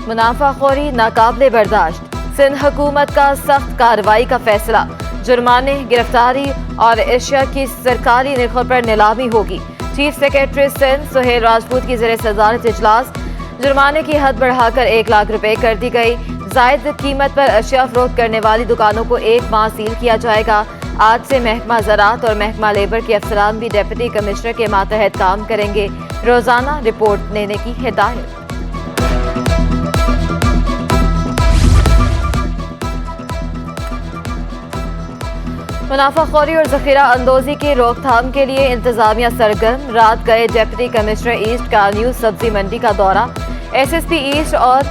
मुनाफाखोरी नाकाबिले बर्दाश्त, सिंध हुकूमत का सख्त कार्रवाई का फैसला। जुर्माने, गिरफ्तारी और एशिया की सरकारी निर्खों पर नीलामी होगी। चीफ सेक्रेटरी सिंध सुहेल राजपूत की ज़ेर सदारत इजलास। जुर्माने की हद बढ़ाकर 1 लाख रुपए कर दी गई। जायद कीमत पर अशिया फरोख्त करने वाली दुकानों को 1 माह सील किया जाएगा। आज से महकमा ज़राअत और महकमा लेबर के अफसरान भी डिप्टी कमिश्नर के मातहत काम करेंगे। रोजाना रिपोर्ट देने की हिदायत। मुनाफाखोरी और जखीरा अंदोजी की रोकथाम के लिए इंतजामिया सरगर्म। रात गए डिप्टी कमिश्नर ईस्ट का न्यू सब्जी मंडी का दौरा। SSP ईस्ट और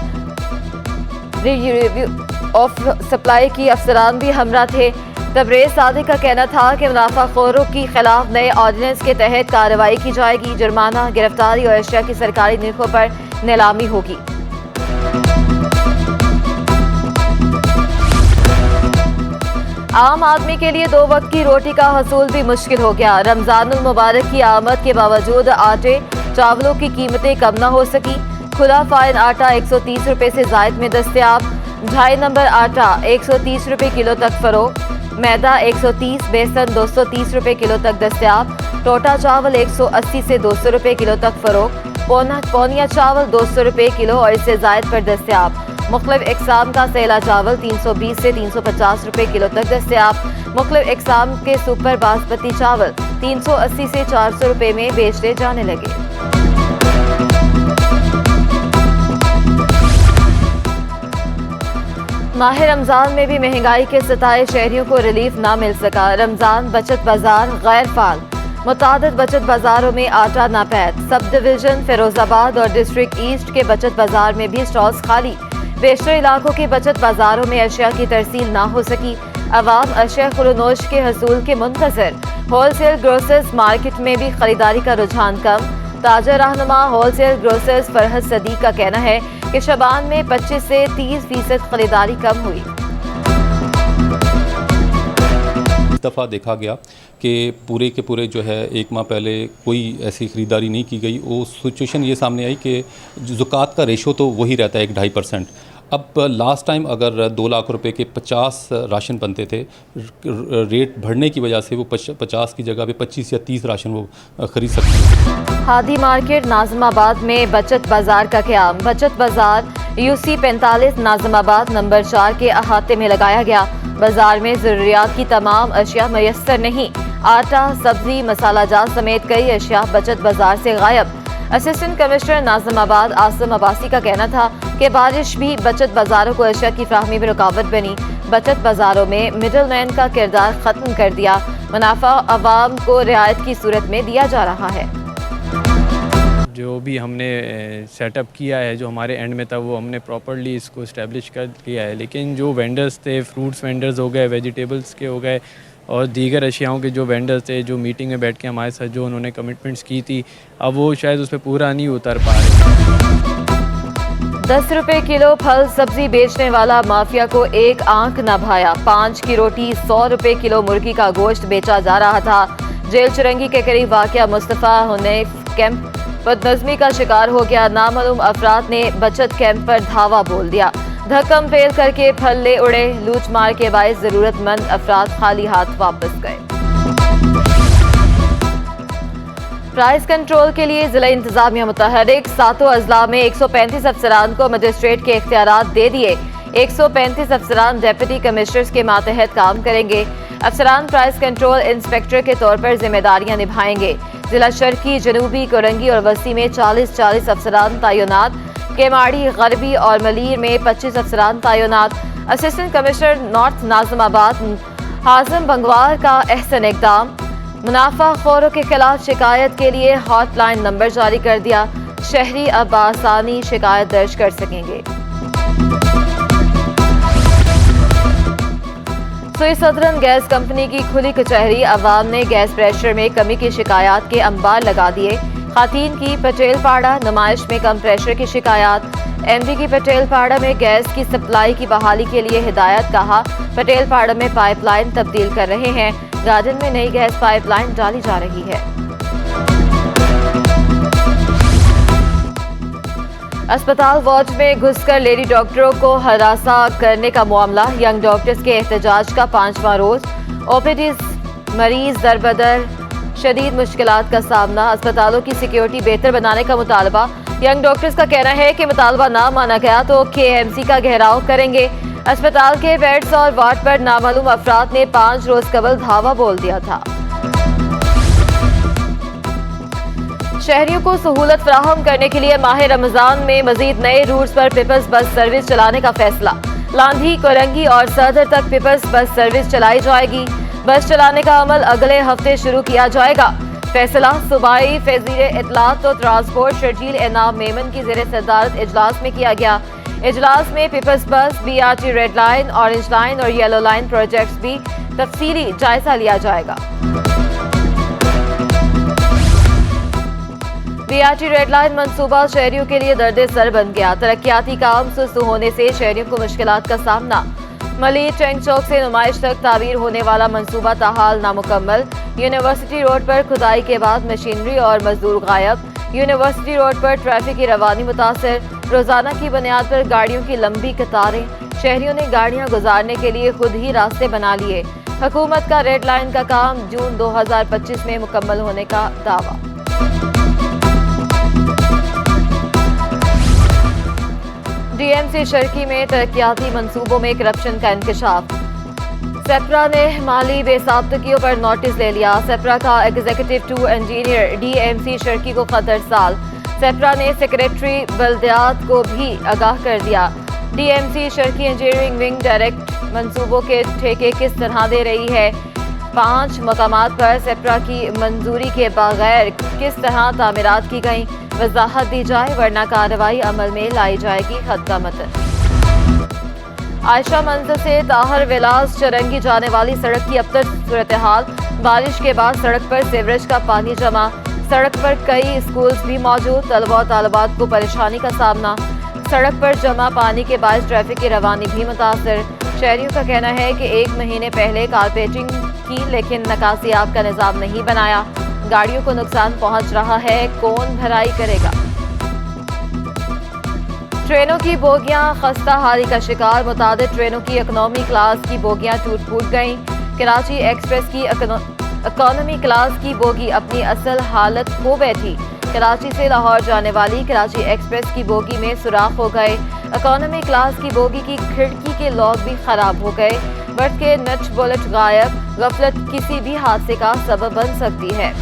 रिव्यू ऑफ सप्लाई की अफसरान भी हमरा थे। तबरेज सादिक का कहना था कि मुनाफाखोरों के खिलाफ नए ऑर्डिनेंस के तहत कार्रवाई की जाएगी। जुर्माना, गिरफ्तारी और अशिया की सरकारी निर्खों पर नीलामी होगी। आम आदमी के लिए 2 वक्त की रोटी का हसूल भी मुश्किल हो गया। रमजानुल मुबारक की आमद के बावजूद आटे चावलों की कीमतें कम न हो सकी। खुला फाइन आटा 130 रुपए से जायद में दस्तयाब। 2.5 नंबर आटा 130 रुपए किलो तक फरोख्त। मैदा 130, बेसन 230 रुपए किलो तक दस्तयाब। टोटा चावल 180 से 200 रुपए किलो तक फरोख्त। पौनिया चावल 200 रुपए किलो और इससे जायद पर दस्तयाब। मुख्तलिफ इकसाम का सेला चावल 320 से 350 रुपए किलो तक दस्तयाब। मुख्तलिफ इकसाम के सुपर बासमती चावल 380 से 400 रुपए में बेचने जाने लगे। माह रमजान में भी महंगाई के सताए शहरियों को रिलीफ ना मिल सका। रमजान बचत बाजार गैर फाल। मुतादिद बचत बाजारों में आटा नापैद। सब डिवीजन फिरोजाबाद और डिस्ट्रिक्ट ईस्ट के बचत बाजार में भी स्टॉल्स खाली। बेशतर इलाकों के बचत बाजारों में अशिया की तरसील ना हो सकी। अवाम अशिया खुलनोश के हसूल के मुंतज़िर। होलसेल ग्रोसर्स मार्केट में भी खरीदारी का रुझान कम। ताजा रहनुमा होलसेल ग्रोसर्स फरहद सदीक का कहना है कि शबान में 25 से 30% खरीदारी कम हुई। इस दफ़ा देखा गया कि पूरे के पूरे जो है 1 माह पहले कोई ऐसी ख़रीदारी नहीं की गई। वो सिचुएशन ये सामने आई कि ज़कात का रेशो तो वही रहता है 1-2.5%। अब लास्ट टाइम अगर 2 लाख रुपए के 50 राशन बनते थे, रेट बढ़ने की वजह से वो 50 की जगह पे 25 या 30 राशन वो ख़रीद सकते हैं। हादी मार्केट नाज़िमाबाद में बचत बाजार का क़याम। बचत बाजार UC 45 नाज़िमाबाद नंबर 4 के अहाते में लगाया गया। बाजार में ज़रूरियात की तमाम अशिया मयस्सर नहीं। आटा, सब्जी, मसाला जात समेत कई अशिया बचत बाजार से गायब। असिस्टेंट कमिश्नर नाज़िमाबाद आसिम अब्बासी का कहना था कि बारिश भी बचत बाजारों को अशिया की फ्राहमी में रुकावट बनी। बचत बाजारों में मिडल मैन का किरदार ख़त्म कर दिया। मुनाफा अवाम को रियायत की सूरत में दिया जा रहा है। जो भी हमने सेटअप किया है, जो हमारे एंड में था, वो हमने प्रॉपर्ली इसको इस्टेब्लिश कर लिया है। लेकिन जो वेंडर्स थे, फ्रूट्स वेंडर्स हो गए, वेजिटेबल्स के हो गए और दीगर अशियाओं के जो वेंडर्स थे, जो मीटिंग में बैठ के हमारे साथ जो उन्होंने कमिटमेंट्स की थी, अब वो शायद उस पर पूरा नहीं उतर पा रहे। 10 रुपए किलो फल सब्जी बेचने वाला माफिया को एक आंख न भाया। 5 की रोटी 100 रुपए किलो मुर्गी का गोश्त बेचा जा रहा था। जेल चुरंगी के करीब वाक़या मुस्तफ़ा हुनैफ कैंप बदनज़मी का शिकार हो गया। नामालूम अफराद ने बचत कैंप पर धावा बोल दिया। धक्कम फेल करके फल ले उड़े। लूट मार के बाइस ज़रूरतमंद अफराद खाली हाथ वापस गए। प्राइस कंट्रोल के लिए जिला इंतजामिया मुतहरिक। 7 अजला में 135 अफसरान को मजिस्ट्रेट के इख्तियारात दे दिए। 135 अफसरान डिप्टी कमिश्नर्स के मातहत काम करेंगे। अफसरान प्राइस कंट्रोल इंस्पेक्टर के तौर पर जिम्मेदारियां निभाएंगे। जिला शर्की, जनूबी, कोरंगी और वसी में 40-40 अफसरान तैनात। केमाड़ी, गरबी और मलीर में 25 अफसरान तैनात। असिस्टेंट कमिश्नर नॉर्थ नाज़िमाबाद हाजिम बंगवार का अहसन इक़दाम। मुनाफाखोरों के खिलाफ शिकायत के लिए हॉटलाइन नंबर जारी कर दिया। शहरी अब आसानी शिकायत दर्ज कर सकेंगे। सुई सदरन गैस कंपनी की खुली कचहरी। अवाम ने गैस प्रेशर में कमी की शिकायत के अंबार लगा दिए। खातीन की पटेलपाड़ा नुमाइश में कम प्रेशर की शिकायत। MD की पटेलपाड़ा में गैस की सप्लाई की बहाली के लिए हिदायत। कहा पटेलपाड़ा में पाइपलाइन तब्दील कर रहे हैं। गार्डन में नई गैस पाइपलाइन डाली जा रही है। अस्पताल वार्ड में घुसकर लेडी डॉक्टरों को हरासा करने का मामला। यंग डॉक्टर्स के एहतजाज का 5वां रोज। ओपीडी मरीज दरबदर शदीद मुश्किलात का सामना। अस्पतालों की सिक्योरिटी बेहतर बनाने का मुतालबा। यंग डॉक्टर्स का कहना है कि मुतालबा ना माना गया तो KMC का घेराव करेंगे। अस्पताल के बेड्स और वार्ड पर नामालूम अफराद ने 5 रोज कबल धावा बोल दिया था। शहरियों को सहूलत फराहम करने के लिए माह रमजान में मजीद नए रूट्स पर पीपल्स बस सर्विस चलाने का फैसला। लांधी, कोरंगी और सदर तक पीपल्स बस सर्विस चलाई जाएगी। बस चलाने का अमल अगले हफ्ते शुरू किया जाएगा। फैसला सूबाई वज़ीर इत्तलात और ट्रांसपोर्ट शर्जील एनाम मेमन की ज़ेर सदारत इजलास में किया गया। इजलास में पीपल्स बस, BRT red line, orange line और येलो लाइन प्रोजेक्ट्स भी तफसीली जायजा लिया जाएगा। BRT रेड लाइन मंसूबा शहरियों के लिए दर्द सर बन गया। तरक्याती काम सुस्त होने से शहरियों को मुश्किलात का सामना। मलिक टैंक चौक से नुमाइश तक तामीर होने वाला मंसूबा ताहाल नामुकम्मल। यूनिवर्सिटी रोड पर खुदाई के बाद मशीनरी और मजदूर गायब। यूनिवर्सिटी रोड पर ट्रैफिक की रवानी मुतासर। रोजाना की बुनियाद पर गाड़ियों की लंबी कतारें। शहरियों ने गाड़ियां गुजारने के लिए खुद ही रास्ते बना लिए। हुकूमत का रेड लाइन का काम जून 2025 में मुकम्मल होने का दावा। DMC शर्की में तरक्याती मंसूबों में करप्शन का इंकशाफ। सेप्रा ने माली बेसाब्तगियों पर नोटिस ले लिया। सेप्रा का एग्जीक्यूटिव 2 इंजीनियर DMC शर्की को खतरसाल। सेप्रा ने सेक्रेटरी बल्दियात को भी आगाह कर दिया। DMC शर्की इंजीनियरिंग विंग डायरेक्ट मंसूबों के ठेके किस तरह दे रही है। 5 मकामात पर सेप्रा की मंजूरी के बगैर किस तरह तामीरात की गई, वजाहत दी जाए वरना कार्रवाई अमल में लाई जाएगी। खत का मतन। आयशा मंजिल से ताहर विलास चरंगी जाने वाली सड़क की अब तक सूरत हाल। बारिश के बाद सड़क पर सीवरेज का पानी जमा। सड़क पर कई स्कूल्स भी मौजूद। तलबा और तालिबात को परेशानी का सामना। सड़क पर जमा पानी के बायस ट्रैफिक की रवानी भी मुतासर। शहरियों का कहना है कि 1 महीने पहले कारपेटिंग की लेकिन निकासियाब का निज़ाम नहीं बनाया। गाड़ियों को नुकसान पहुंच रहा है, कौन भराई करेगा। ट्रेनों की बोगियां खस्ता हाली का शिकार। मुतादिद ट्रेनों की इकोनॉमी क्लास की बोगियां टूट फूट गईं। कराची एक्सप्रेस की इकोनॉमी क्लास की बोगी अपनी असल हालत खो बैठी। कराची से लाहौर जाने वाली कराची एक्सप्रेस की बोगी में सुराख हो गए। इकोनॉमी क्लास की बोगी की खिड़की के लॉक भी खराब हो गए। बर्थ के नट बोल्ट गायब। गफलत किसी भी हादसे का सबब बन सकती है।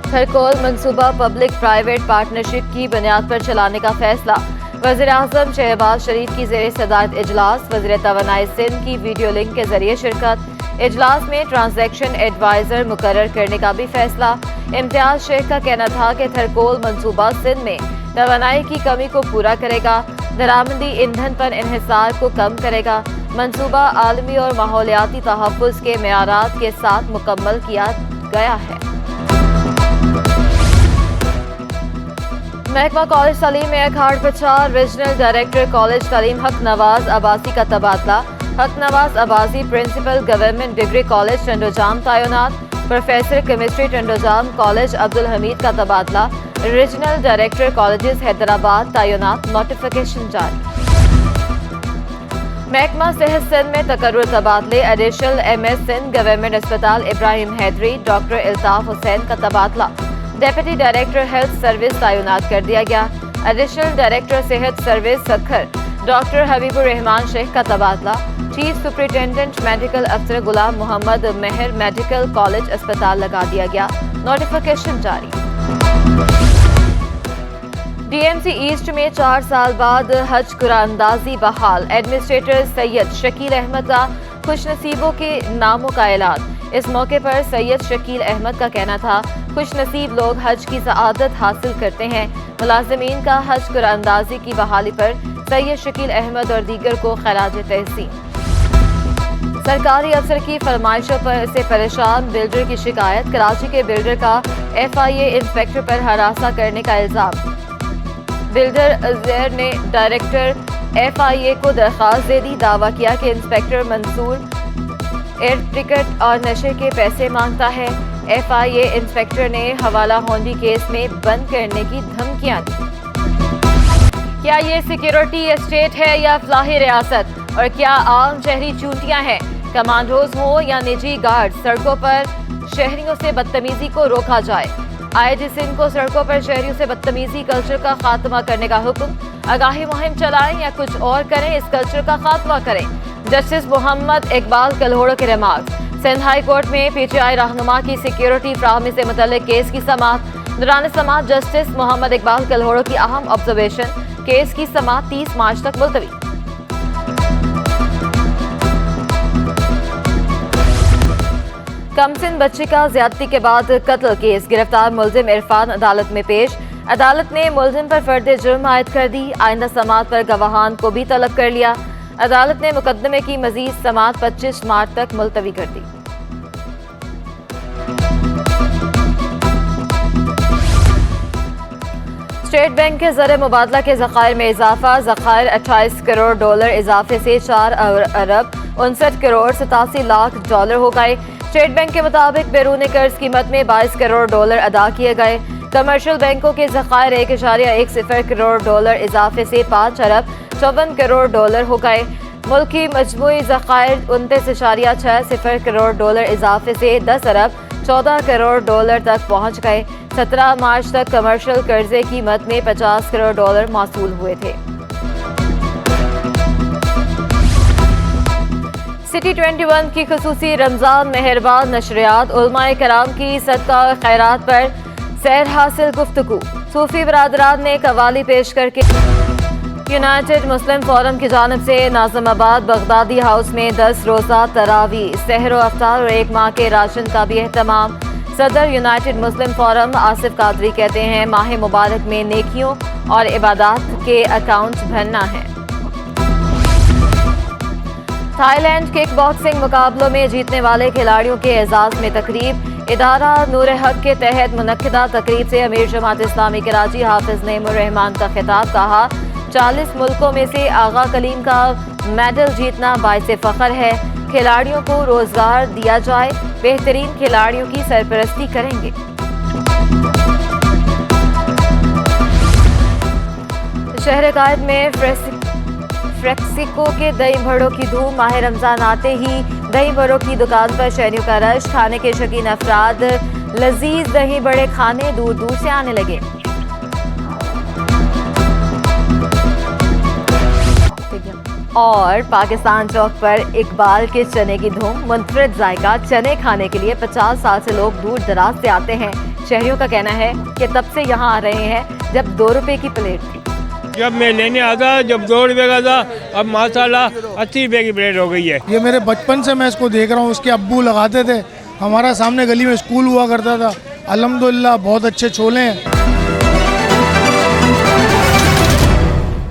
खरकोल मंसूबा पब्लिक प्राइवेट पार्टनरशिप की बुनियाद पर चलाने का फैसला। वज़ीर-ए-आज़म शहबाज शरीफ की ज़ेर सदारत इजलास। वज़ीर तवानाई सिंध की वीडियो लिंक के जरिए शिरकत। इजलास में ट्रांजैक्शन एडवाइजर मुकर्रर करने का भी फैसला। इम्तियाज शेख का कहना था कि खरकोल मंसूबा सिंध में तवानाई की कमी को पूरा करेगा। दरामदी ईंधन पर इन्हिसार को कम करेगा। मंसूबा आलमी और माहौलियाती तहफ़्फ़ुज़ के मेयारात के साथ मुकम्मल किया गया है। महकमा कॉलेज तालीम में अखाड़ प्रचार। रीजनल डायरेक्टर कॉलेज तालीम हक नवाज अब्बासी का तबादला। Haq Nawaz Abbasi principal government degree college Tandojam तैनात। Professor chemistry Tandojam college Abdul Hameed का तबादला। रीजनल डायरेक्टर कॉलेजेस हैदराबाद तैनात। नोटिफिकेशन जारी। महकमा सेहत सिंध में तकर्रुर तबादले। एडिशनल MS सिंध गवर्नमेंट अस्पताल इब्राहिम हैदरी डॉक्टर इल्ताफ हुसैन का तबादला। डेप्यूटी डायरेक्टर हेल्थ सर्विस तैनात कर दिया गया। एडिशनल डायरेक्टर सेहत सर्विस सखर डॉक्टर हबीबुर रहमान शेख का तबादला। चीफ सुपरिटेंडेंट मेडिकल अफसर गुलाम मोहम्मद मेहर मेडिकल कॉलेज अस्पताल लगा दिया गया। नोटिफिकेशन जारी। DMC ईस्ट में 4 साल बाद हज कुरानंदाजी बहाल। एडमिनिस्ट्रेटर सैयद शकील अहमद का खुशनसीबों के नामों का ऐलान। इस मौके पर सैयद शकील अहमद का कहना था, खुशनसीब लोग हज की सआदत हासिल करते हैं। मुलाजिमीन का हज कुरानंदाजी की बहाली पर सैयद शकील अहमद और दीगर को खराज तहसीन। सरकारी अफसर की फरमाइशों पर से परेशान बिल्डर की शिकायत। कराची के बिल्डर का FIA इंस्पेक्टर पर हरासा करने का इल्जाम। बिल्डर अजहर ने डायरेक्टर FIA को दरख्वास्त दे दी। दावा किया कि इंस्पेक्टर मंसूर एयर टिकट और नशे के पैसे मांगता है। FIA इंस्पेक्टर ने हवाला होंडी केस में बंद करने की धमकियां दी। क्या ये सिक्योरिटी स्टेट है या फलाही रियासत, और क्या आम शहरी चूंटियां हैं? कमांडोज हो या निजी गार्ड, सड़कों पर शहरियों से बदतमीजी को रोका जाए। आईजी सिंह को सड़कों पर शहरियों से बदतमीजी कल्चर का खात्मा करने का हुक्म। आगाही मुहिम चलाएं या कुछ और करें, इस कल्चर का खात्मा करें। जस्टिस मोहम्मद इकबाल कल्होड़ो के रिमार्क्स। सिंध हाई कोर्ट में पीटीआई रहनुमा की सिक्योरिटी फ्राहमी से मुतल्लिक केस की समाअत। दौरान समाअत जस्टिस मोहम्मद इकबाल कल्होड़ो की अहम ऑब्जर्वेशन, केस की समाअत 30 मार्च तक मुलतवी। कमसिन बच्ची का ज्यादती के बाद कत्ल केस, गिरफ्तार मुलजिम इरफान अदालत में पेश। अदालत ने मुलजिम पर फर्द जुर्म आयद कर दी। आइंदा समाअत पर गवाहान को भी तलब कर लिया। अदालत ने मुकदमे की मजीद समाअत 25 मार्च तक मुलतवी कर दी। स्टेट बैंक के ज़र मुबादला के ज़खायर में इजाफा। ज़खायर 28 करोड़ डॉलर इजाफे से 4 अरब 59 करोड़ 87 लाख डॉलर हो गए। स्टेट बैंक के मुताबिक बैरून कर्ज कीमत में 22 करोड़ डॉलर अदा किए गए। कमर्शियल बैंकों के ज़खायर 1.10 करोड़ डॉलर इजाफे से 5 अरब 54 करोड़ डॉलर हो गए। मुल्की मजमूई ज़खायर 29.60 करोड़ डॉलर इजाफे से 10 अरब 14 करोड़ डॉलर तक पहुँच गए। 17 मार्च तक कमर्शियल कर्जे कीमत में 50 करोड़ डॉलर मौसूल हुए थे। सिटी 21 की खुसूसी रमज़ान मेहरबान नशरियात। उलमाए कराम की सदका खैरात पर सैर हासिल गुफ्तगू। सूफी बरादरान ने कवाली पेश करके यूनाइटेड मुस्लिम फोरम की जानिब से नाज़िमाबाद बगदादी हाउस में 10 रोज़ा तरावी, सहर व अफ्तार और 1 माह के राशन का भी एहतमाम। सदर यूनाइटेड मुस्लिम फोरम आसिफ कादरी कहते हैं, माह मुबारक में नेकियों और इबादत के अकाउंट भरना है। थाईलैंड किक बॉक्सिंग मुकाबलों में जीतने वाले खिलाड़ियों के एजाज में तकरीब। इदारा नूर हक के तहत मुनक्किदा तकरीब से अमीर जमात इस्लामी कराची हाफिज नईमुर रहमान का खिताब। कहा, 40 मुल्कों में से आगा कलीम का मेडल जीतना बाइसे फख्र है। खिलाड़ियों को रोजगार दिया जाए, बेहतरीन खिलाड़ियों की सरपरस्ती करेंगे। शहर कायद में फ्रेक्सिको के दही भड़ों की धूम। माह रमजान आते ही दही भड़ों की दुकान पर शहरियों का रश। खाने के शौकीन अफराद लजीज दही बड़े खाने दूर दूर से आने लगे। और पाकिस्तान चौक पर इकबाल के चने की धूम। मुनफरद जायका चने खाने के लिए 50 साल से लोग दूर दराज से आते हैं। शहरियों का कहना है कि तब से यहाँ आ रहे हैं जब 2 रुपए की प्लेट थी। जब मैं लेने आता जब 2 रुपए का था, अब माशाल्लाह 80 रुपए की प्लेट हो गई है। ये मेरे बचपन से मैं इसको देख रहा हूँ। उसके अब्बू लगाते थे। हमारा सामने गली में स्कूल हुआ करता था। अल्हम्दुलिल्लाह बहुत अच्छे छोले हैं।